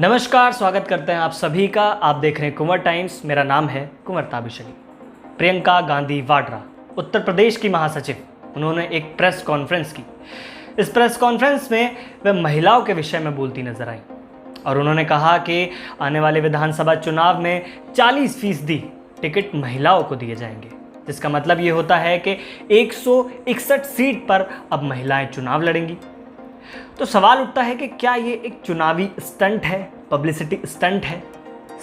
नमस्कार, स्वागत करते हैं आप सभी का। आप देख रहे हैं कुंवर टाइम्स। मेरा नाम है कुंवर ताबिश अली। प्रियंका गांधी वाड्रा उत्तर प्रदेश की महासचिव, उन्होंने एक प्रेस कॉन्फ्रेंस की। इस प्रेस कॉन्फ्रेंस में वे महिलाओं के विषय में बोलती नजर आई और उन्होंने कहा कि आने वाले विधानसभा चुनाव में 40% टिकट महिलाओं को दिए जाएंगे, जिसका मतलब ये होता है कि 161 सीट पर अब महिलाएं चुनाव लड़ेंगी। तो सवाल उठता है कि क्या ये एक चुनावी स्टंट है, पब्लिसिटी स्टंट है,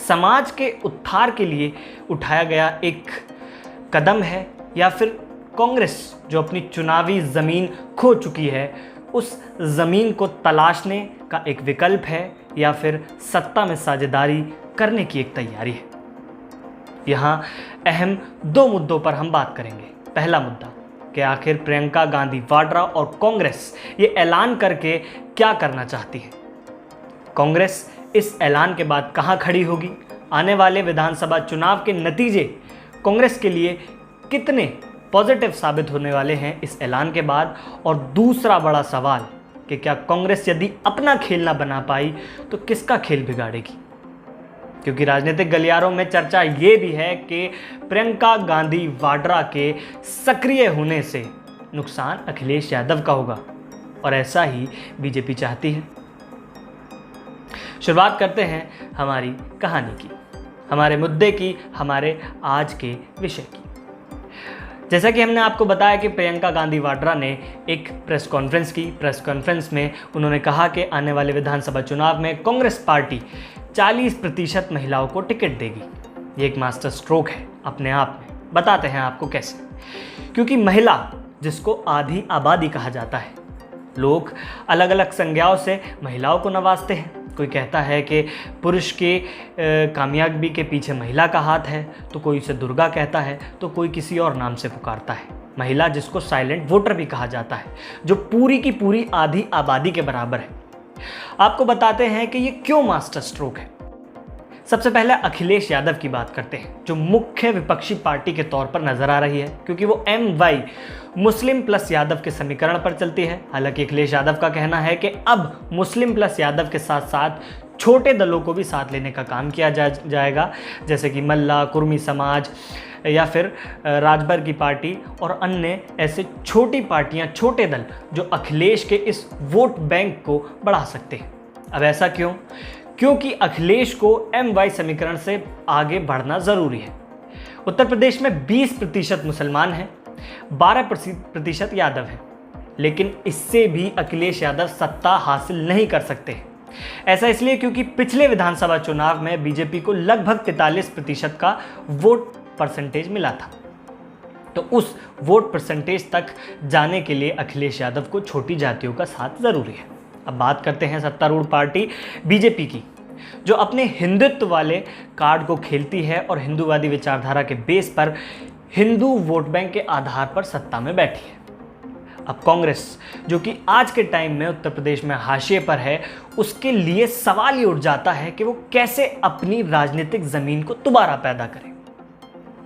समाज के उत्थान के लिए उठाया गया एक कदम है, या फिर कांग्रेस जो अपनी चुनावी ज़मीन खो चुकी है उस ज़मीन को तलाशने का एक विकल्प है, या फिर सत्ता में साझेदारी करने की एक तैयारी है। यहाँ अहम 2 मुद्दों पर हम बात करेंगे। पहला मुद्दा कि आखिर प्रियंका गांधी वाड्रा और कांग्रेस ये ऐलान करके क्या करना चाहती है। कांग्रेस इस ऐलान के बाद कहां खड़ी होगी, आने वाले विधानसभा चुनाव के नतीजे कांग्रेस के लिए कितने पॉजिटिव साबित होने वाले हैं इस ऐलान के बाद। और दूसरा बड़ा सवाल कि क्या कांग्रेस यदि अपना खेल ना बना पाई तो किसका खेल बिगाड़ेगी, क्योंकि राजनीतिक गलियारों में चर्चा ये भी है कि प्रियंका गांधी वाड्रा के सक्रिय होने से नुकसान अखिलेश यादव का होगा, और ऐसा ही बीजेपी चाहती है। शुरुआत करते हैं हमारी कहानी की, हमारे मुद्दे की, हमारे आज के विषय की। जैसा कि हमने आपको बताया कि प्रियंका गांधी वाड्रा ने एक प्रेस कॉन्फ्रेंस की। प्रेस कॉन्फ्रेंस में उन्होंने कहा कि आने वाले विधानसभा चुनाव में कांग्रेस पार्टी 40% महिलाओं को टिकट देगी। ये एक मास्टर स्ट्रोक है अपने आप में। बताते हैं आपको कैसे। क्योंकि महिला, जिसको आधी आबादी कहा जाता है, लोग अलग अलग संज्ञाओं से महिलाओं को नवाजते हैं। कोई कहता है कि पुरुष के कामयाबी के पीछे महिला का हाथ है, तो कोई उसे दुर्गा कहता है, तो कोई किसी और नाम से पुकारता है। महिला, जिसको साइलेंट वोटर भी कहा जाता है, जो पूरी की पूरी आधी आबादी के बराबर है। आपको बताते हैं कि ये क्यों मास्टर स्ट्रोक है। सबसे पहले अखिलेश यादव की बात करते हैं, जो मुख्य विपक्षी पार्टी के तौर पर नजर आ रही है, क्योंकि वो MY मुस्लिम प्लस यादव के समीकरण पर चलती है। हालांकि अखिलेश यादव का कहना है कि अब मुस्लिम प्लस यादव के साथ साथ छोटे दलों को भी साथ लेने का काम किया जाएगा, जैसे कि मल्ला, कुर्मी समाज, या फिर राजभर की पार्टी और अन्य ऐसे छोटी पार्टियां, छोटे दल जो अखिलेश के इस वोट बैंक को बढ़ा सकते हैं। अब ऐसा क्यों? क्योंकि अखिलेश को MY समीकरण से आगे बढ़ना ज़रूरी है। उत्तर प्रदेश में 20% मुसलमान हैं, 12% यादव हैं, लेकिन इससे भी अखिलेश यादव सत्ता हासिल नहीं कर सकते। ऐसा इसलिए क्योंकि पिछले विधानसभा चुनाव में बीजेपी को लगभग 43% का वोट परसेंटेज मिला था। तो उस वोट परसेंटेज तक जाने के लिए अखिलेश यादव को छोटी जातियों का साथ ज़रूरी है। अब बात करते हैं सत्तारूढ़ पार्टी बीजेपी की, जो अपने हिंदुत्व वाले कार्ड को खेलती है और हिंदूवादी विचारधारा के बेस पर हिंदू वोट बैंक के आधार पर सत्ता में बैठी है। अब कांग्रेस, जो कि आज के टाइम में उत्तर प्रदेश में हाशिए पर है, उसके लिए सवाल ये उठ जाता है कि वो कैसे अपनी राजनीतिक ज़मीन को दोबारा पैदा करे।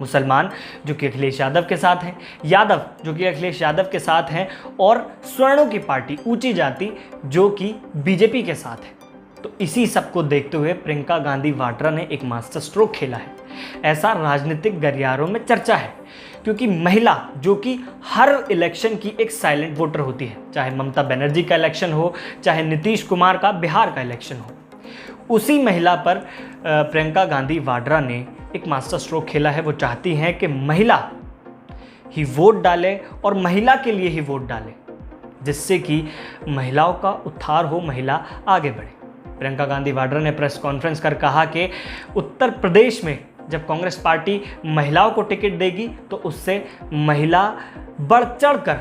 मुसलमान, जो कि अखिलेश यादव के साथ हैं, यादव, जो कि अखिलेश यादव के साथ हैं, और स्वर्णों की पार्टी ऊंची जाति, जो कि बीजेपी के साथ है। तो इसी सब को देखते हुए प्रियंका गांधी वाड्रा ने एक मास्टर स्ट्रोक खेला है, ऐसा राजनीतिक गलियारों में चर्चा है। क्योंकि महिला, जो कि हर इलेक्शन की एक साइलेंट वोटर होती है, चाहे ममता बनर्जी का इलेक्शन हो, चाहे नीतीश कुमार का बिहार का इलेक्शन हो, उसी महिला पर प्रियंका गांधी वाड्रा ने एक मास्टर स्ट्रोक खेला है। वो चाहती हैं कि महिला ही वोट डाले और महिला के लिए ही वोट डाले, जिससे कि महिलाओं का उत्थान हो, महिला आगे बढ़े। प्रियंका गांधी वाड्रा ने प्रेस कॉन्फ्रेंस कर कहा कि उत्तर प्रदेश में जब कांग्रेस पार्टी महिलाओं को टिकट देगी तो उससे महिला बढ़ चढ़ कर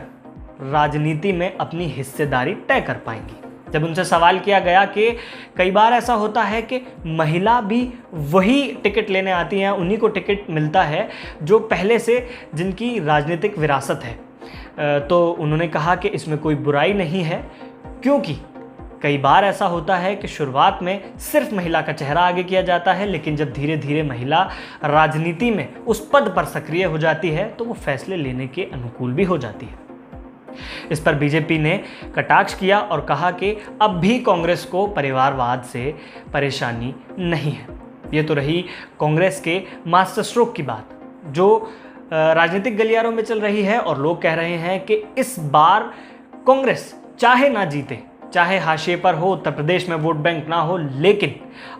राजनीति में अपनी हिस्सेदारी तय कर पाएंगी। जब उनसे सवाल किया गया कि कई बार ऐसा होता है कि महिला भी वही टिकट लेने आती हैं, उन्हीं को टिकट मिलता है जो पहले से जिनकी राजनीतिक विरासत है, तो उन्होंने कहा कि इसमें कोई बुराई नहीं है, क्योंकि कई बार ऐसा होता है कि शुरुआत में सिर्फ महिला का चेहरा आगे किया जाता है, लेकिन जब धीरे धीरे महिला राजनीति में उस पद पर सक्रिय हो जाती है तो वो फैसले लेने के अनुकूल भी हो जाती है। इस पर बीजेपी ने कटाक्ष किया और कहा कि अब भी कांग्रेस को परिवारवाद से परेशानी नहीं है। ये तो रही कांग्रेस के मास्टर स्ट्रोक की बात, जो राजनीतिक गलियारों में चल रही है और लोग कह रहे हैं कि इस बार कांग्रेस चाहे ना जीते, चाहे हाशिए पर हो, उत्तर प्रदेश में वोट बैंक ना हो, लेकिन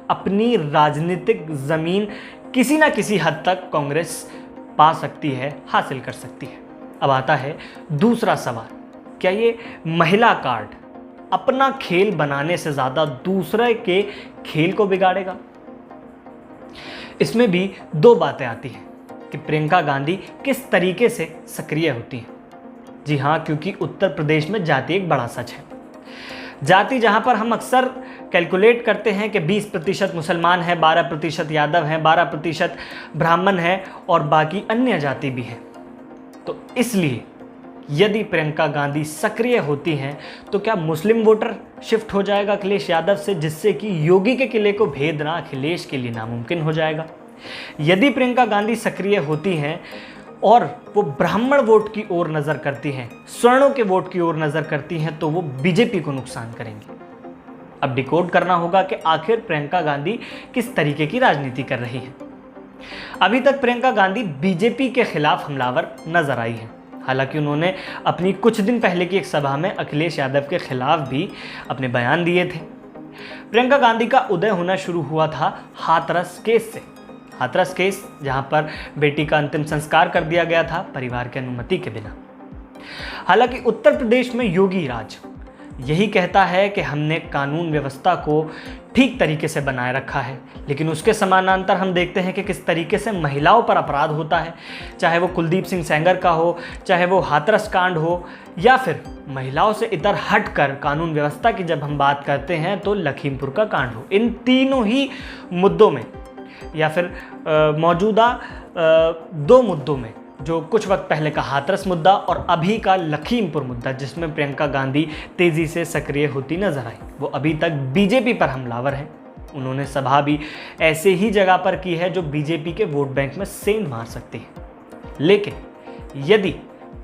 अपनी राजनीतिक ज़मीन किसी ना किसी हद तक कांग्रेस पा सकती है, हासिल कर सकती है। अब आता है दूसरा सवाल, क्या ये महिला कार्ड अपना खेल बनाने से ज़्यादा दूसरे के खेल को बिगाड़ेगा? इसमें भी दो बातें आती हैं कि प्रियंका गांधी किस तरीके से सक्रिय होती हैं। जी हाँ, क्योंकि उत्तर प्रदेश में जाति एक बड़ा सच है। जाति जहाँ पर हम अक्सर कैलकुलेट करते हैं कि 20% मुसलमान है, 12% यादव हैं, 12% ब्राह्मण है और बाकी अन्य जाति भी है। तो इसलिए यदि प्रियंका गांधी सक्रिय होती हैं तो क्या मुस्लिम वोटर शिफ्ट हो जाएगा अखिलेश यादव से, जिससे कि योगी के किले को भेदना अखिलेश के लिए नामुमकिन हो जाएगा? यदि प्रियंका गांधी सक्रिय होती हैं और वो ब्राह्मण वोट की ओर नज़र करती हैं, स्वर्णों के वोट की ओर नज़र करती हैं, तो वो बीजेपी को नुकसान करेंगी। अब डिकोड करना होगा कि आखिर प्रियंका गांधी किस तरीके की राजनीति कर रही है। अभी तक प्रियंका गांधी बीजेपी के खिलाफ हमलावर नजर आई है। हालांकि उन्होंने अपनी कुछ दिन पहले की एक सभा में अखिलेश यादव के खिलाफ भी अपने बयान दिए थे। प्रियंका गांधी का उदय होना शुरू हुआ था हाथरस केस से। हाथरस केस जहां पर बेटी का अंतिम संस्कार कर दिया गया था परिवार की अनुमति के बिना। हालांकि उत्तर प्रदेश में योगी राज यही कहता है कि हमने कानून व्यवस्था को ठीक तरीके से बनाए रखा है, लेकिन उसके समानांतर हम देखते हैं कि किस तरीके से महिलाओं पर अपराध होता है, चाहे वो कुलदीप सिंह सेंगर का हो, चाहे वो हाथरस कांड हो, या फिर महिलाओं से इधर हटकर कानून व्यवस्था की जब हम बात करते हैं तो लखीमपुर का कांड हो। इन तीनों ही मुद्दों में या फिर मौजूदा दो मुद्दों में, जो कुछ वक्त पहले का हाथरस मुद्दा और अभी का लखीमपुर मुद्दा, जिसमें प्रियंका गांधी तेज़ी से सक्रिय होती नजर आई, वो अभी तक बीजेपी पर हमलावर हैं। उन्होंने सभा भी ऐसे ही जगह पर की है जो बीजेपी के वोट बैंक में सेंध मार सकती है। लेकिन यदि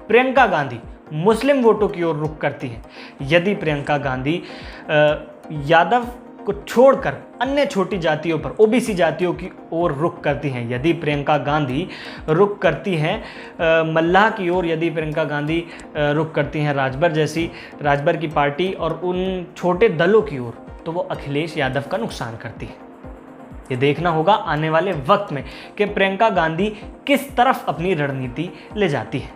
प्रियंका गांधी मुस्लिम वोटों की ओर रुख करती हैं, यदि प्रियंका गांधी यादव को छोड़कर अन्य छोटी जातियों पर, ओबीसी जातियों की ओर रुख करती हैं, यदि प्रियंका गांधी रुख करती हैं मल्लाह की ओर, यदि प्रियंका गांधी रुख करती हैं राजभर की पार्टी और उन छोटे दलों की ओर, तो वो अखिलेश यादव का नुकसान करती है। ये देखना होगा आने वाले वक्त में कि प्रियंका गांधी किस तरफ अपनी रणनीति ले जाती है।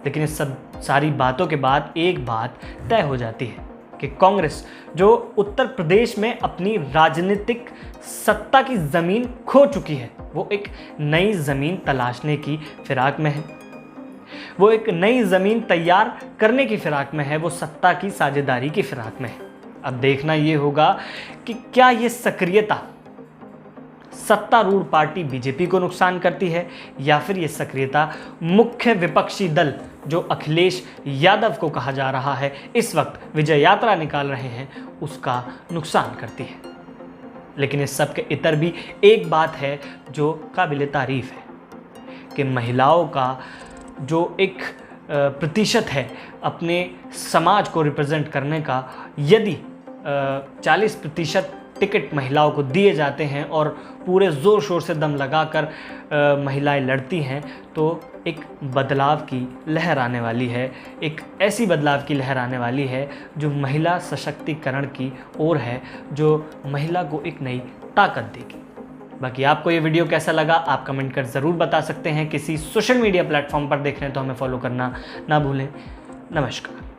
लेकिन इस सब सारी बातों के बाद एक बात तय हो जाती है कि कांग्रेस, जो उत्तर प्रदेश में अपनी राजनीतिक सत्ता की ज़मीन खो चुकी है, वो एक नई ज़मीन तलाशने की फिराक में है। वो एक नई ज़मीन तैयार करने की फिराक में है, वो सत्ता की साझेदारी की फिराक में है। अब देखना ये होगा कि क्या ये सक्रियता सत्तारूढ़ पार्टी बीजेपी को नुकसान करती है, या फिर ये सक्रियता मुख्य विपक्षी दल जो अखिलेश यादव को कहा जा रहा है इस वक्त विजय यात्रा निकाल रहे हैं, उसका नुकसान करती है। लेकिन इस सब के इतर भी एक बात है जो काबिल तारीफ है कि महिलाओं का जो एक प्रतिशत है अपने समाज को रिप्रेजेंट करने का, यदि 40% टिकट महिलाओं को दिए जाते हैं और पूरे ज़ोर शोर से दम लगाकर महिलाएं लड़ती हैं, तो एक बदलाव की लहर आने वाली है। एक ऐसी बदलाव की लहर आने वाली है जो महिला सशक्तिकरण की ओर है, जो महिला को एक नई ताकत देगी। बाकी आपको ये वीडियो कैसा लगा आप कमेंट कर ज़रूर बता सकते हैं। किसी सोशल मीडिया प्लेटफॉर्म पर देख रहे हैं तो हमें फॉलो करना ना भूलें। नमस्कार।